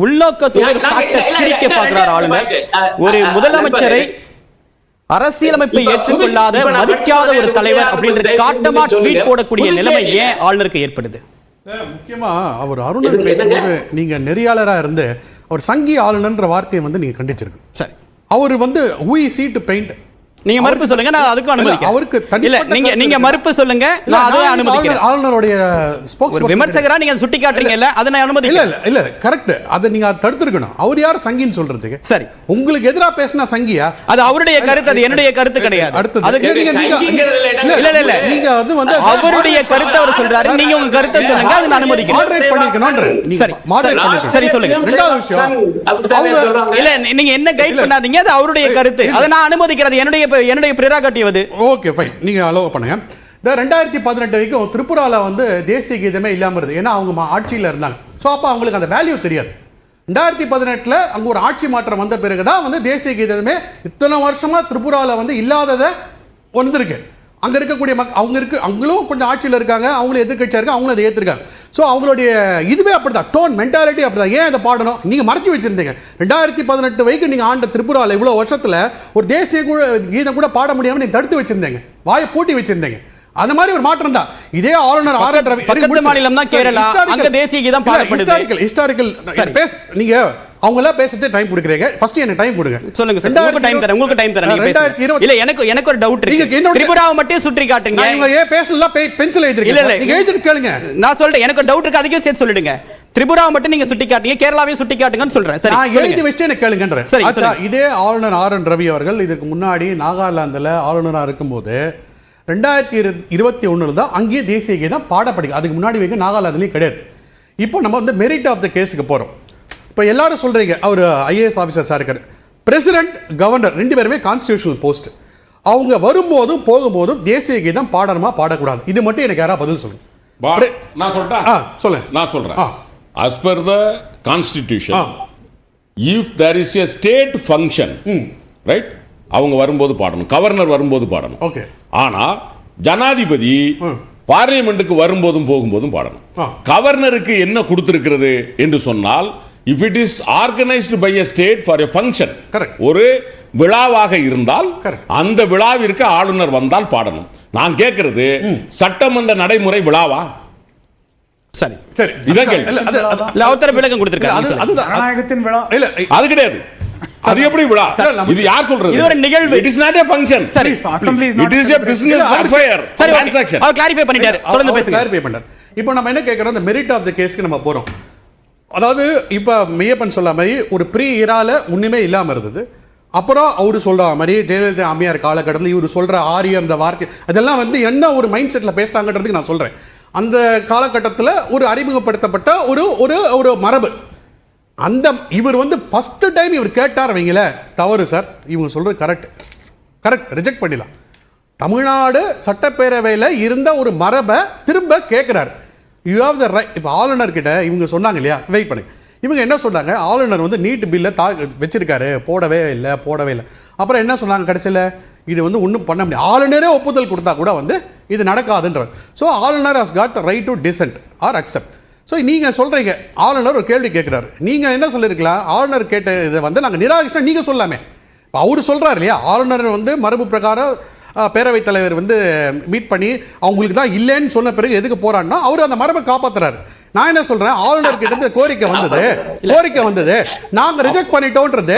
உள்நோக்கத்தோடு திரிக்க பார்க்கிறார் ஆளுநர். ஒரு முதலமைச்சரை அரசியலமைப்பை ஏற்றுக்கொள்ளாத மதிக்காத ஒரு தலைவர் அப்படின்ற காட்டமா ட்வீட் போடக்கூடிய நிலைமை ஏன் ஆளுநருக்கு ஏற்படுது? முக்கியமா அவர் அருணன் பேசும்போது நீங்க நெறியாளரா இருந்து அவர் சங்கி ஆளுநர்ன்ற வார்த்தையை வந்து நீங்க கண்டிச்சிருக்கு. சரி, அவர் வந்து who is he to paint? நீங்க மறுப்பு சொல்லுங்க, நான் அதுக்கு அனுமதிக்கிறேன். அவருக்கு இல்ல, நீங்க மறுப்பு சொல்லுங்க, நான் அதை அனுமதிக்கிறேன். ஆளுநருடைய ஸ்போக்ஸ்பர்சன் விமர்சகரா நீங்க சுட்டி காட்டுறீங்க, இல்ல அதை நான் அனுமதிக்கிறேன். இல்ல கரெக்ட், அதை நீங்க தடுத்துக்கணும். அவர் யார் சங்கின்னு சொல்றதுக்கு? சரி, உங்களுக்கு எதிரா பேசினா சங்கியா? அது அவருடைய கருத்து, அது என்னுடைய கருத்து கிடையாது. அதுக்கு நீங்க வந்து அவருடைய கருத்தை அவர் சொல்றாரு, நீங்க உங்க கருத்தை சொல்லுங்க, அதை நான் அனுமதிக்கிறேன். மாடரேட் பண்ணிக்கணும். சரி, சரி சொல்லுங்க. ரெண்டாவது விஷயம், இல்ல நீங்க என்ன கைட் பண்ணாதீங்க, அது அவருடைய கருத்து, அதை நான் அனுமதிக்கிறது என்னுடைய பிரெரோகேட்டிவ் அது. ஓகே ஃபைன், நீங்க அலோவ் பண்ணுங்க. இந்த 2018 வரைக்கும் திரிபுரால வந்து தேசிய கீதமே இல்லாம இருந்தது. ஏன்னா அவங்க ஆட்சியில் இருந்தாங்க. ஸோ அப்போ அவங்களுக்கு அந்த வேல்யூ தெரியாது. 2018 அங்க ஒரு ஆட்சி மாற்றம் வந்த பிறகுதான் வந்து தேசிய கீதமே இத்தனை வருஷமா திரிபுரால வந்து இல்லாததை வந்திருக்கு. அங்க இருக்கக்கூடிய அவங்களும் கொஞ்சம் ஆட்சியில் இருக்காங்க, அவங்களும் எதிர்கட்சியா இருக்காங்க, அவங்களும் அதை ஏற்றிருக்காங்க. ஸோ அவங்களுடைய இதுவே அப்படிதான், டோன் மென்டாலிட்டி அப்படிதான். ஏன் இதை பாடணும்? நீங்க மறைச்சு வச்சிருந்தீங்க. 2018 வரைக்கும் நீங்க ஆண்ட திரிபுரால இவ்வளவு வருஷத்துல ஒரு தேசிய கீதம் கூட பாட முடியாம நீங்க தடுத்து வச்சிருந்தீங்க, வாயை பூட்டி வச்சிருந்தீங்க. அந்த மாதிரி ஒரு மாற்றம் தான். இதே ஆளுநர் பக்கத்து மாநிலம் தான் கேரளா, அங்க தேசிய கீதம் பாடப்படுது. ஹிஸ்டாரிக்கல் நீங்க அவங்க எல்லாம் பேசிட்டு டைம் கொடுக்குறீங்க. ஃபர்ஸ்ட் எனக்கு டைம் கொடுங்க. சொல்லுங்க சார், உங்களுக்கு டைம் தரேன், உங்களுக்கு டைம் தரேன். நீங்க பேசுங்க. இல்ல எனக்கு ஒரு டவுட் இருக்கு. திரிபுராவை மட்டும் சுற்றி காட்டுங்க. நீங்க ஏன் பேசல பென்சில் எழுதிருக்கீங்க? இல்ல நீங்க எழுதிட்டு கேளுங்க. நான் சொல்றேன், எனக்கு டவுட் இருக்கு, அதுக்கே சேர்த்து சொல்லிடுங்க. திரிபுராவை மட்டும் நீங்க சுட்டி காட்டுங்க, கேரளாவையும் சுட்டி காட்டுங்கன்னு சொல்றேன். சரி, நான் எழுதி வச்சிட்டு எனக்கு கேளுங்கன்றேன். சரி, இதே ஆளுநர் RN ரவி அவர்கள் இதுக்கு முன்னாடி நாகாலாந்துல ஆளுநரா இருக்கும்போது 2021 தான் அங்கேயே தேசிய கீதம் பாடப்படுது. அதுக்கு முன்னாடி வரைக்கும் நாகாலாந்துலயும் கிடையாது. இப்போ நம்ம வந்து மெரிட் ஆஃப் த கேஸுக்கு போறோம். இப்போ எல்லாரும் சொல்றீங்க அவர் IAS ஆஃபீஸர்ஸா இருக்காரு. பிரசிடென்ட் கவர்னர் ரெண்டு பேருமே கான்ஸ்டிடியூஷனல் போஸ்ட். அவங்க வரும்போதும் போகும்போதும் தேசிய கீதம் பாடணுமா பாடக்கூடாது? இது மட்டும் எனக்கு யாரா பதில் சொல்லுங்க. நான் சொல்றேன். As per the constitution, if there is a state function, right, அவங்க வரும்போது பாடணும், கவர்னர் வரும்போது பாடணும். ஓகே. ஆனா ஜனாதிபதி பார்லிமெண்ட்டுக்கு வரும்போதும் போகும்போதும் பாடணும். கவர்னருக்கு என்ன கொடுத்திருக்கிறது என்று சொன்னால், if it is organized by a state for a function, ஒரு விழாவாக இருந்தால் அந்த விழாவிற்கு ஆளுநர் வந்தால் பாடணும். நான் கேட்கிறது சட்டமன்ற நடைமுறை விழாவா? சரி சரி, இதான் கேள்வி. இல்ல அவத்தர விளக்கம் கொடுத்திருக்காங்க. ஜனநாயகத்தின் விழா இல்ல, அது கிடையாது. அது எப்படி விழா? இது யார் சொல்றது? இது ஒரு நிகழ்வு. It is not a function. சரி, it is a business affair. சரி, transaction. அவர் கிளாரிஃபை பண்ணிட்டாரு. தொடர்ந்து பேசுங்க. கிளாரிஃபை பண்ணார். இப்போ நம்ம என்ன கேக்குறோம், அந்த மெரிட் ஆஃப் தி கேஸ்க்கு நம்ம போறோம். அதாவது இப்ப மெய்யப்பன் சொல்ற மாதிரி ஒரு ப்ரீ இரால ஒண்ணுமே இல்லாம இருந்தது. அப்புறம் அவரு சொல்ற மாதிரி ஜெயலலிதா அம்மையார் காலகட்டத்தில் இவர் சொல்ற ஆரியன்ற வார்த்தை அதெல்லாம் வந்து என்ன ஒரு மைண்ட் செட்ல பேசுறாங்கன்றதுக்கு நான் சொல்றேன். அந்த காலகட்டத்தில் ஒரு அறிமுகப்படுத்தப்பட்ட ஒரு ஒரு ஒரு மரபு. அந்த இவர் வந்து ஃபர்ஸ்ட் டைம் இவர் கேட்டார் வைங்கள, தவறு சார், இவங்க சொல்றது கரெக்ட் ரிஜெக்ட் பண்ணிடலாம். தமிழ்நாடு சட்டப்பேரவையில் இருந்த ஒரு மரபை திரும்ப கேட்கிறார். You have the right. இப்போ ஆளுநர் கிட்ட இவங்க சொன்னாங்க இல்லையா, வெயிட் பண்ணி, இவங்க என்ன சொன்னாங்க, ஆளுநர் வந்து நீட் பில்லை வச்சிருக்காரு, போடவே இல்லை. அப்புறம் என்ன சொன்னாங்க கடைசியில், இது வந்து ஒன்றும் பண்ண முடியாது, ஆளுநரே ஒப்புதல் கொடுத்தா கூட வந்து இது நடக்காதுன்றார். ஸோ ஆளுநர் has got the right to dissent or accept. So நீங்கள் சொல்கிறீங்க, ஆளுநர் ஒரு கேள்வி கேட்குறாரு, நீங்கள் என்ன சொல்லியிருக்கலாம், ஆளுநர் கேட்ட இதை வந்து நாங்கள் நிராகரிச்சோம் நீங்கள் சொல்லாமே. இப்போ அவர் சொல்கிறார் இல்லையா, ஆளுநர் வந்து மரபு பிரகாரம் பேரவைத் தலைவர் வந்து மீட் பண்ணி அவங்களுக்கு தான் இல்லைன்னு சொன்ன பிறகு எதுக்கு போறான்னா அவர் அந்த மரபை காப்பாத்துறாரு. நான் என்ன சொல்றேன், ஆளுநர் கிட்ட கோரிக்கை வந்தது நாங்க ரிஜெக்ட் பண்ணிட்டோம்ன்றது.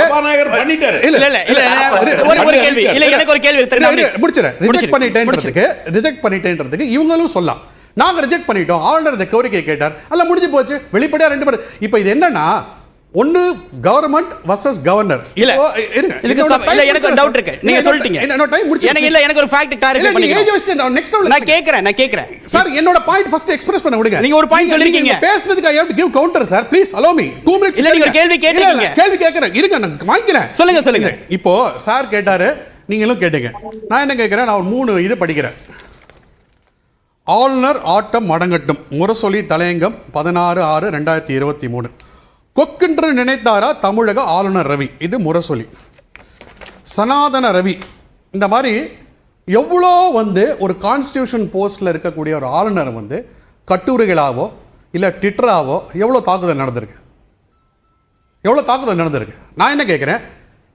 எனக்கு ஒரு கேள்வி முடிச்சிரேன். ரிஜெக்ட் பண்ணிட்டேன்றதுக்கு இவங்களும் சொல்லலாம், நாங்க ரிஜெக்ட் பண்ணிட்டோம், ஆளுநர் இந்த கோரிக்கை கேட்டார், அல்ல முடிஞ்சு போச்சு, வெளிப்படையா ரெண்டு பேர். இப்போ இது என்னன்னா, ஒன்னு கவர்மெண்ட் வர்சஸ் கவர்னர். இல்ல எனக்கு ஒரு டவுட் இருக்கு, நீங்க சொல்லிட்டீங்க. எனக்கு ஒரு ஃபேக்ட் கிளாரிஃபை பண்ணிக்கணும். நெக்ஸ்ட் நான் கேக்குறேன் சார், என்னோட பாயிண்ட் ஃபர்ஸ்ட் எக்ஸ்பிரஸ் பண்ண விடுங்க. நீங்க ஒரு பாயிண்ட் சொல்லிருக்கீங்க, பேசுனதுக்கு I have to give counter sir, please allow me 2 minutes. இல்ல நீங்க கேள்வி கேக்குறீங்க, கேள்வி கேக்குறேன், இருங்க நான் வாங்கிக்கிறேன். சொல்லுங்க. இப்போ சார் கேட்டாரு, நீங்களும் கேட்டீங்க. நான் என்ன கேக்குறேன், நான் ஒரு 3 இது படிக்கிறேன். ஆளுநர் ஆட்டம் அடங்கட்டும், முரசொலி தலையங்கம் 16/6/2023. கொக்கென்று நினைத்தாரா தமிழக ஆளுநர் ரவி, இது முரசொலி. சனாதன ரவி, இந்த மாதிரி எவ்வளோ வந்து ஒரு கான்ஸ்டியூஷன் போஸ்டில் இருக்கக்கூடிய ஒரு ஆளுநர் வந்து கட்டுரைகளாவோ இல்லை ட்விட்டராவோ எவ்வளோ தாக்குதல் நடந்திருக்கு. எவ்வளவு தாக்குதல் நடந்திருக்கு. நான் என்ன கேட்கிறேன்,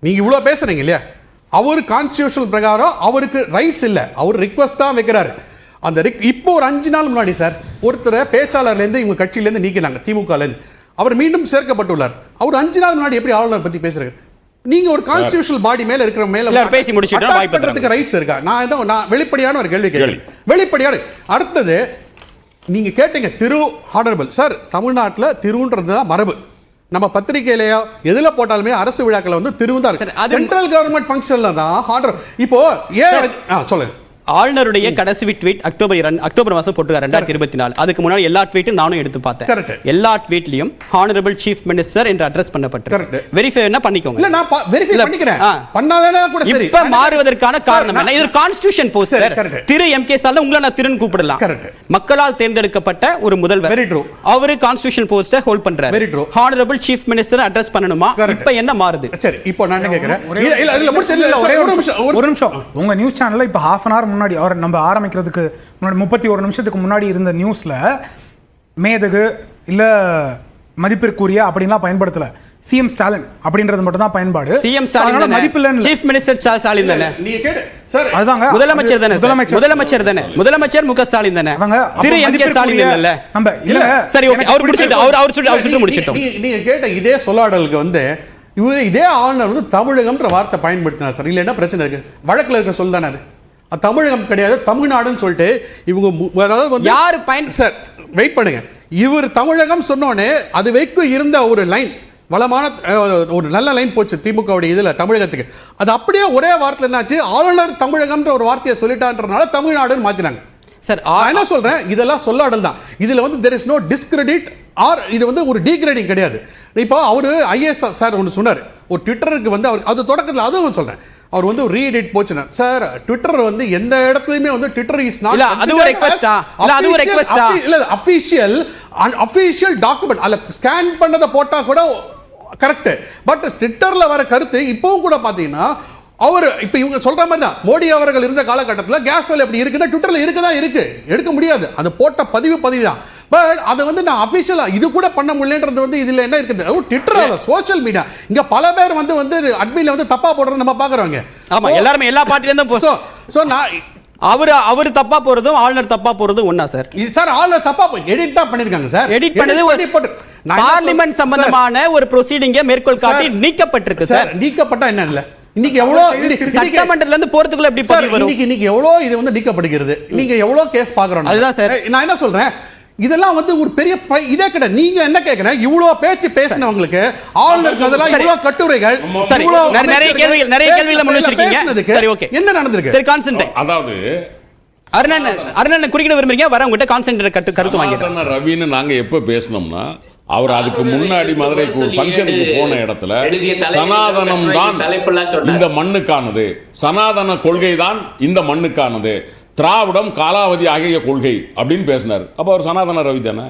நீங்க இவ்வளவு பேசுறீங்க இல்லையா, அவர் கான்ஸ்டிடியூஷனல் பிரகாரம் அவருக்கு ரைட்ஸ் இல்ல, அவர் ரிக்வெஸ்ட் தான் வைக்கிறாரு. அந்த இப்போ ஒரு 5 நாள் முன்னாடி சார் ஒருத்தர் பேச்சாளர்ல இருந்து இவங்க கட்சியில இருந்து நீக்கினாங்க, திமுக இருந்து. அவர் மீண்டும் சேர்க்கப்பட்டுள்ளார். அவர் 5 நாள் முன்னாடி எப்படி ஆளுநர் பத்தி பேசுறாரு? நீங்க ஒரு கான்ஸ்டிடியூஷனல் பாடி மேல இருக்கிற மேல பேசி முடிச்சிட்டு ரைட்ஸ் இருக்கா? நான் வெளிப்படையான ஒரு கேள்வி கேட்கிறேன். வெளிப்படையான. அடுத்தது நீங்க கேட்டீங்க திரு ஹானரபிள் சார், தமிழ்நாட்டில் திருன்றது தான் மரபு. நம்ம பத்திரிகையிலேயோ எதுல போட்டாலுமே அரசு விழாக்கள் வந்து திருவுதான் சென்ட்ரல் கவர்மெண்ட் ஃபங்க்ஷன்ல தான் ஆர்டர். இப்போ ஏன் சொல்லுங்க. ஆளுநருடைய கடைசி ட்வீட் அக்டோபர் மாசம் போட்டுருக்காரு 2024. அதுக்கு முன்னாடி எல்லா ட்வீட்டும் நானும் எடுத்து பார்த்தேன். எல்லா ட்வீட்லயும் ஹானரபிள் சீஃப் மினிஸ்டர் என்று அட்ரஸ் பண்ணப்பட்டிருக்கு. வெரிஃபை என்ன பண்ணிக்கோங்க. இல்ல நான் வெரிஃபை பண்ணிக்கிறேன். பண்ணாதனா கூட சரி. இப்ப மாறுவதற்கான காரணம் என்ன? இது ஒரு கான்ஸ்டிடியூஷன் போஸ்ட். திரு எம்கே ஸ்டாலின் உங்களை நான் திருன்னு கூப்பிடலாம். மக்களால் தேர்ந்தெடுக்கப்பட்ட ஒரு முதல்வர். அவரு கான்ஸ்டிடியூஷன் போஸ்ட ஹோல்ட் பண்றாரு. ஹானரபிள் சீஃப் மினிஸ்டர் அட்ரஸ் பண்ணணுமா? இப்ப என்ன மாறுது? சரி, இப்போ நான் என்ன கேக்குறேன், ஒரு நிமிஷம். உங்க நியூஸ் சேனல்ல இப்ப half an hour முன்னாடி அவர் நம்ம ஆரம்பிக்கிறதுக்கு முன்னாடி 31 நிமிஷத்துக்கு முன்னாடி இருந்த நியூஸ்ல மேதகு இல்ல மதிப்பிற்குரிய அப்படின்லாம் பயன்படுத்தல. சிஎம் ஸ்டாலின் அப்படின்றது மட்டும் தான் பயன்பாடு. சிஎம் ஸ்டாலின் மதிப்பில்ல. சீஃப் மினிஸ்டர் ஸ்டாலின் தானே. நீங்க கேடு சார், அதுதாங்க முதலமைச்சர் தானே. முதலமைச்சர் முக ஸ்டாலின் தானே. திரு எம்கே ஸ்டாலின் இல்ல. நம்ம இல்ல. சரி, ஓகே. அவர் சுட்டு முடிச்சிட்டோம். நீங்க கேட்ட இதே சொல்லாடலுக்கு வந்து இவரு இதே ஆளுநர் வந்து தமிழகம்ன்ற வார்த்தை பயன்படுத்தினார் சார். இல்ல என்ன பிரச்சனை இருக்கு? வழக்குல இருக்க சொல் தானே அது. தமிழகம் கிடையாது, தமிழ்நாடுன்னு சொல்லிட்டு இவங்க அதாவது வந்து யாரு பயன் சார் வெயிட் பண்ணுங்க. இவர் தமிழகம் சொன்னோடனே அது வைக்க இருந்த ஒரு லைன், வளமான ஒரு நல்ல லைன் போச்சு திமுகவுடைய இதுல தமிழகத்துக்கு. அது அப்படியே ஒரே வார்த்தை என்னாச்சு, ஆளுநர் தமிழகம்ன்ற ஒரு வார்த்தையை சொல்லிட்டான்றனால தமிழ்நாடுன்னு மாத்தினாங்க சார். என்ன சொல்றேன், இதெல்லாம் சொல்லாடல் தான். இதுல வந்து there is no discredit or இது வந்து ஒரு டீக்ரேடிங் கிடையாது. இப்போ அவரு ஐஏஎஸ் சார் ஒன்று சொன்னார், ஒரு ட்விட்டருக்கு வந்து அவர் அது தொடக்கத்தில் அதுவும் சொல்றேன், அவர் வந்து ரீஎடிட் போச்சுனா சார். ட்விட்டர் வந்து எந்த இடத்துலயுமே வந்து ட்விட்டர் இஸ் நாட் அது ஒரு ரிக்வெஸ்டா இல்ல, அது ஒரு ரிக்வெஸ்டா இல்ல, அபிஷியல் டாக்குமெண்ட் அல்ல ஸ்கேன் பண்ணத போட்டா கூட கரெக்ட். பட் ட்விட்டர்ல வர கருத்து இப்பவும் கூட பாத்தீங்கன்னா அவர் இப்ப இவங்க சொல்ற மாதிரி தான், மோடி அவர்கள் இருந்த காலகட்டத்தில் கேஸ் விலை எப்படி இருக்குன்னா ட்விட்டர்ல இருக்கு, எடுக்க முடியாது. அது போட்ட பதிவு தான். பட் அதை வந்து நான் அபிஷியலா இது கூட பண்ண முடியலன்றது வந்து இதுல என்ன இருக்குது, ட்விட்டர் சோஷியல் மீடியா. இங்க பல பேர் வந்து அட்மின்ல வந்து தப்பா போடுறது நம்ம பாக்குறோங்க. ஆமா, எல்லாரும் எல்லா பார்ட்டில இருந்தும் சோ நான் அவர் தப்பா போறதும் ஆளுநர் தப்பா போறதும் ஒண்ணா சார்? சார் ஆளுநர் தப்பா எடிட் தான் பண்ணிருக்காங்க சார். எடிட் பண்ணது பார்லிமென்ட் சம்பந்தமான ஒரு ப்ரொசீடிங்கை மேற்கோள் காட்டி நீக்கப்பட்டிருக்கு சார். நீக்கப்பட்டா என்ன இல்ல இன்னைக்கு எவ்வளவு சட்டமன்றத்துல இருந்து போறதுக்குள்ள எப்படி பதிவு வரும்? இன்னைக்கு எவ்வளவு இது வந்து நீக்கப்படுகிறது. நீங்க எவ்வளவு கேஸ் பாக்குறோம். அதுதான் சார் நான் என்ன சொல்றேன், இதெல்லாம் வந்து ஒரு பெரிய இதே கிடையாது. நீங்க என்ன கேக்குறேன், இவ்வளவு பேச்சு பேசினவங்களுக்கு ஆளுநருக்கு அதெல்லாம் இவ்வளவு கட்டுரைகள் நிறைய கேள்விகளை முன் வச்சிருக்கீங்க. சரி, ஓகே. என்ன நடந்திருக்கு? சரி, கான்சென்ட்ரேட். அதாவது அருணன் குறுக்கிட விரும்புறீங்க, வர உங்ககிட்ட கான்சென்ட்ரேட் கருத்து வாங்கிட்டேன். ரவின்னு நாங்க எப்ப பேசணும்னா அவர் அதுக்கு முன்னாடி மதுரைக்கு ஒரு ஃபங்க்ஷனுக்கு போன இடத்துல சனாதனம் தான் இந்த மண்ணுக்கானது, சனாதன கொள்கை தான் இந்த மண்ணுக்கானது, திராவிடம் காலாவதி ஆகிய கொள்கை அப்படின்னு பேசினார். அப்ப அவர் சனாதன ரவி தானே.